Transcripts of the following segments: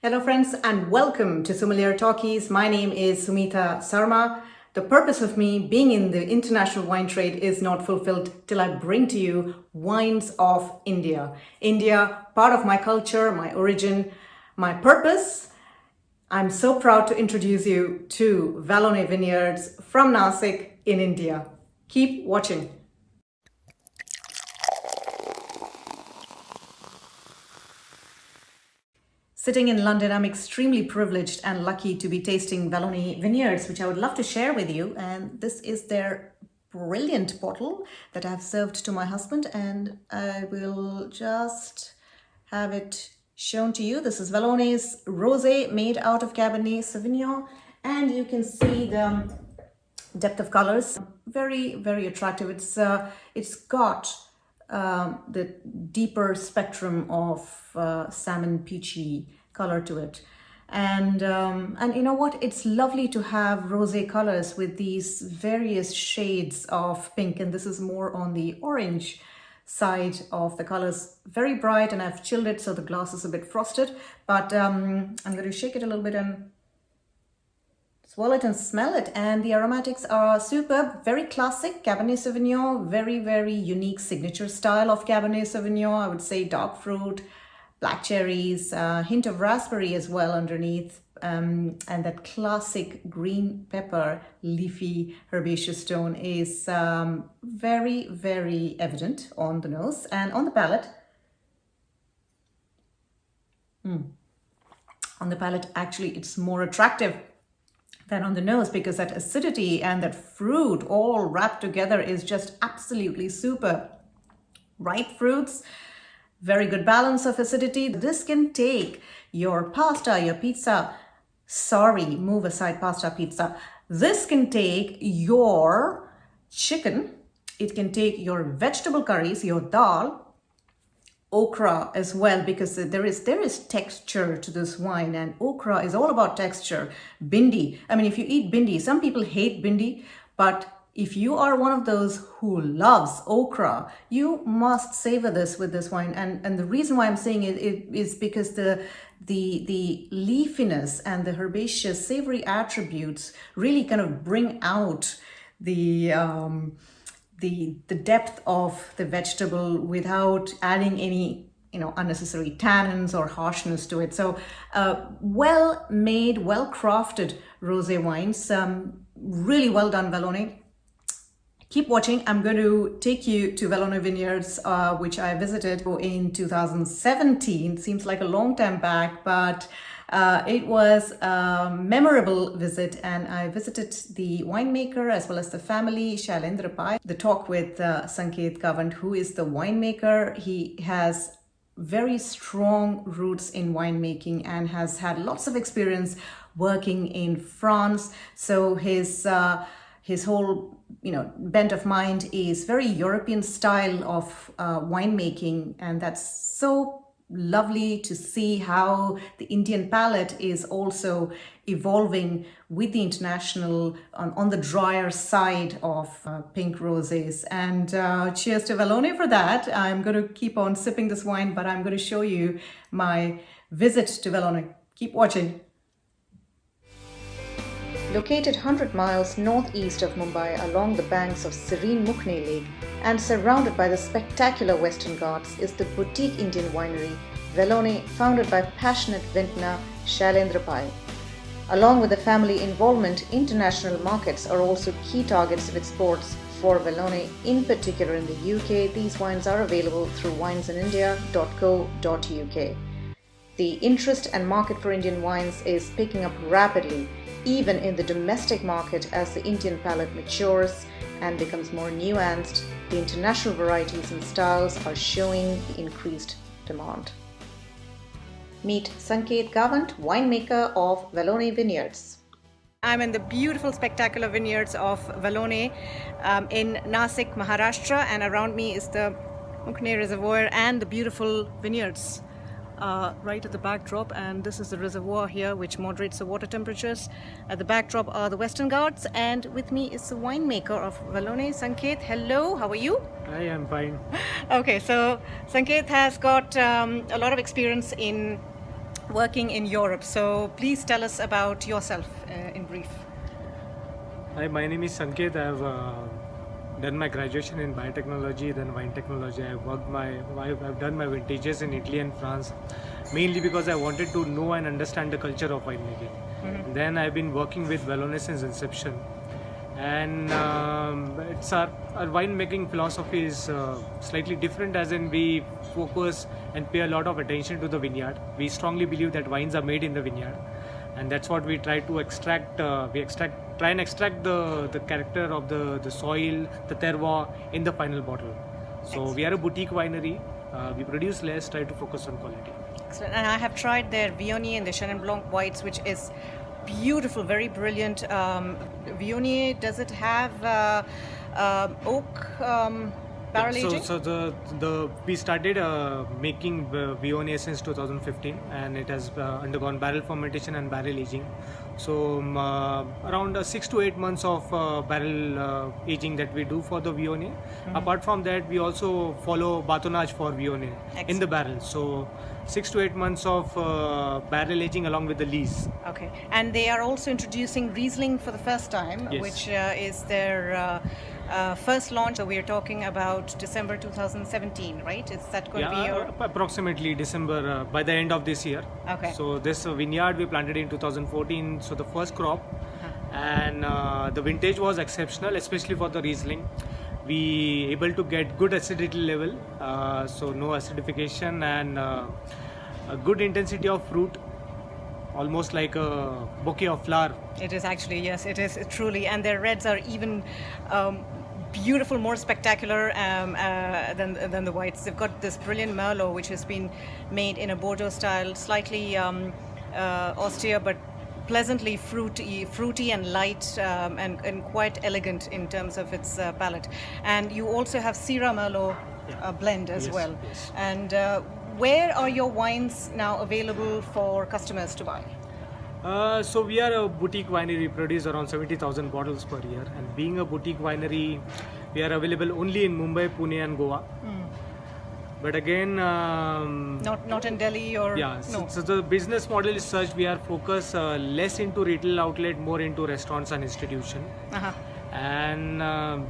Hello friends and welcome to Sumilier Talkies. My name is Sumi Sarma. The purpose of me being in the international wine trade is not fulfilled till I bring to you wines of India. India, part of my culture, my origin, my purpose. I'm so proud to introduce you to Vallonne Vineyards from Nasik in India. Keep watching. Sitting in London, I'm extremely privileged and lucky to be tasting Vallonne Vineyards, which I would love to share with you. And this is their brilliant bottle that I've served to my husband, and I will just have it shown to you. This is Vallonne's Rosé made out of Cabernet Sauvignon, and you can see the depth of colors. Very, very attractive. It's got the deeper spectrum of salmon peachy color to it, and you know what, it's lovely to have rosé colors with these various shades of pink, and this is more on the orange side of the colors. Very bright, and I've chilled it so the glass is a bit frosted, but I'm going to shake it a little bit and swirl it and smell it, and the aromatics are superb. Very classic Cabernet Sauvignon, very, very unique signature style of Cabernet Sauvignon. I would say dark fruit, black cherries, a hint of raspberry as well underneath, and that classic green pepper leafy herbaceous tone is very, very evident on the nose and on the palate. On the palate, actually, it's more attractive than on the nose, because that acidity and that fruit all wrapped together is just absolutely super. Ripe fruits, very good balance of acidity. This can take your pasta, your pizza. Sorry, move aside pasta, pizza. This can take your chicken. It can take your vegetable curries, your dal, okra as well, because there is texture to this wine, and okra is all about texture. Bindi, I mean, if you eat bindi, some people hate bindi, but if you are one of those who loves okra, you must savor this with this wine. And the reason why I'm saying it is because the leafiness and the herbaceous savory attributes really kind of bring out the depth of the vegetable without adding any unnecessary tannins or harshness to it. So well made, well crafted rosé wines. Really well done, Vallonne. Keep watching. I'm going to take you to Vallonne Vineyards, which I visited in 2017. Seems like a long time back, but it was a memorable visit, and I visited the winemaker as well as the family, Shailendra Pai. The talk with Sanket Kavant, who is the winemaker. He has very strong roots in winemaking and has had lots of experience working in France. So his whole bent of mind is very European style of winemaking, and that's so lovely to see how the Indian palate is also evolving with the international on the drier side of pink rosés. And cheers to Vallonne for that. I'm going to keep on sipping this wine, but I'm going to show you my visit to Vallonne. Keep watching. Located 100 miles northeast of Mumbai along the banks of serene Mukne Lake and surrounded by the spectacular Western Ghats is the boutique Indian winery Vallonne, founded by passionate vintner Shailendra Pai. Along with the family involvement, international markets are also key targets of exports for Vallonne, in particular in the UK. These wines are available through winesinIndia.co.uk. The interest and market for Indian wines is picking up rapidly, even in the domestic market, as the Indian palate matures and becomes more nuanced. The international varieties and styles are showing increased demand. Meet Sanket Kavant, winemaker of Vallonne Vineyards. I'm in the beautiful, spectacular vineyards of Vallonne in Nasik, Maharashtra, and around me is the Mukne Reservoir and the beautiful vineyards right at the backdrop. And this is the reservoir here, which moderates the water temperatures. At the backdrop are the Western Ghats, and with me is the winemaker of Vallonne, Sanket. Hello, how are you? I am fine. Okay, so Sanket has got a lot of experience in working in Europe. So please tell us about yourself in brief. Hi, my name is Sanket. I've done my graduation in biotechnology, then wine technology. I've done my vintages in Italy and France, mainly because I wanted to know and understand the culture of winemaking. Then I've been working with Valona since inception, and it's our winemaking philosophy is slightly different, as in we focus and pay a lot of attention to the vineyard. We strongly believe that wines are made in the vineyard, and that's what we try to extract. Try and extract the character of the soil, the terroir in the final bottle. So we are a boutique winery. We produce less, try to focus on quality. Excellent. And I have tried their Viognier and the Chenin Blanc whites, which is beautiful, very brilliant. Viognier, does it have oak barrel aging? So we started making Viognier since 2015, and it has undergone barrel fermentation and barrel aging. So around 6 to 8 months of barrel aging that we do for the Viognier. Apart from that, we also follow batonnage for Viognier in the barrel. So 6 to 8 months of barrel aging along with the lees. Okay, and they are also introducing Riesling for the first time, Yes. which is their first launch. So we are talking about December 2017, right? Is that going to be your... approximately December by the end of this year. Okay. So this vineyard we planted in 2014, so the first crop, and the vintage was exceptional, especially for the Riesling. We able to get good acidity level, so no acidification, and a good intensity of fruit, almost like a bouquet of flower. It is actually, yes, it is truly. And their reds are even beautiful, more spectacular than the whites. They've got this brilliant Merlot, which has been made in a Bordeaux style, slightly austere, but pleasantly fruity and light, and quite elegant in terms of its palate. And you also have Syrah Merlot blend as Yes, well. yes. And where are your wines now available for customers to buy? So we are a boutique winery. We produce around 70,000 bottles per year, and being a boutique winery, we are available only in Mumbai, Pune and Goa. But again, Not in Delhi or... yeah, No. so the business model is such, we are focused less into retail outlet, more into restaurants and institution. Uh-huh. And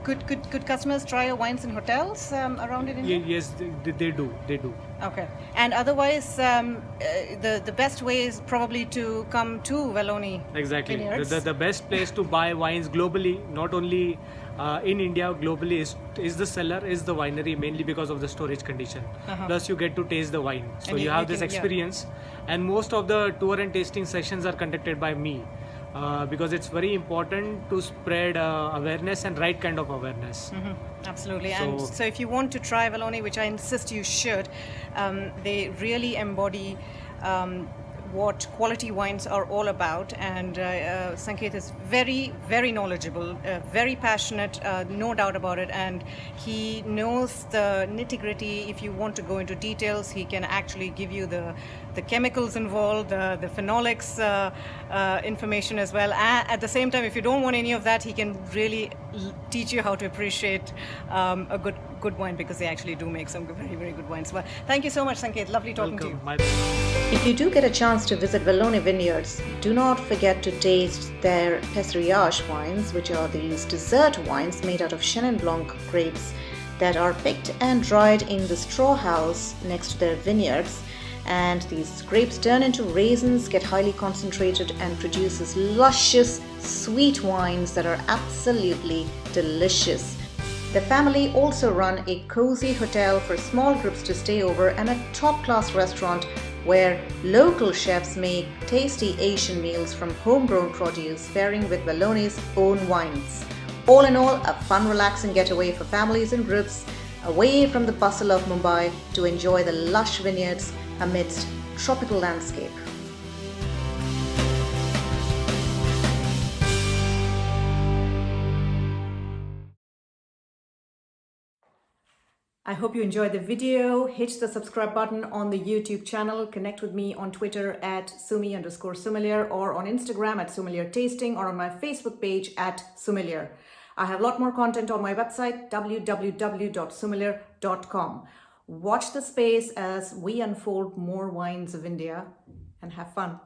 Could customers try your wines in hotels around in India? yes, they do. Okay. And otherwise, the best way is probably to come to Vallonne Exactly. Vineyards. The best place to buy wines globally, not only in India, globally is the cellar, is the winery, mainly because of the storage condition. Plus, you get to taste the wine, so And you you have can- this yeah. experience. And most of the tour and tasting sessions are conducted by me, because it's very important to spread awareness and right kind of awareness. Absolutely. And So- so if you want to try Vallonne, which I insist you should, they really embody what quality wines are all about. And Sanket is very, very knowledgeable, very passionate, no doubt about it. And he knows the nitty-gritty. If you want to go into details, he can actually give you the chemicals involved, the phenolics information as well. At the same time, if you don't want any of that, he can really teach you how to appreciate a good wine, because they actually do make some very, very good wines. Well, thank you so much, Sanket. Lovely talking to you. Welcome. If you do get a chance to visit Vallonne Vineyards, do not forget to taste their Pesriage wines, which are these dessert wines made out of Chenin Blanc grapes that are picked and dried in the straw house next to their vineyards. And these grapes turn into raisins, get highly concentrated, and produces luscious, sweet wines that are absolutely delicious. The family also run a cozy hotel for small groups to stay over, and a top-class restaurant where local chefs make tasty Asian meals from homegrown produce, pairing with Vallonne's own wines. All in all, a fun, relaxing getaway for families and groups, away from the bustle of Mumbai, to enjoy the lush vineyards amidst tropical landscape. I hope you enjoyed the video. Hit the subscribe button on the YouTube channel. Connect with me on Twitter at Sumi_Sumilier, or on Instagram at Sumilier Tasting, or on my Facebook page at Sumilier. I have a lot more content on my website, www.sumilier.com. Watch the space as we unfold more wines of India. And and have fun.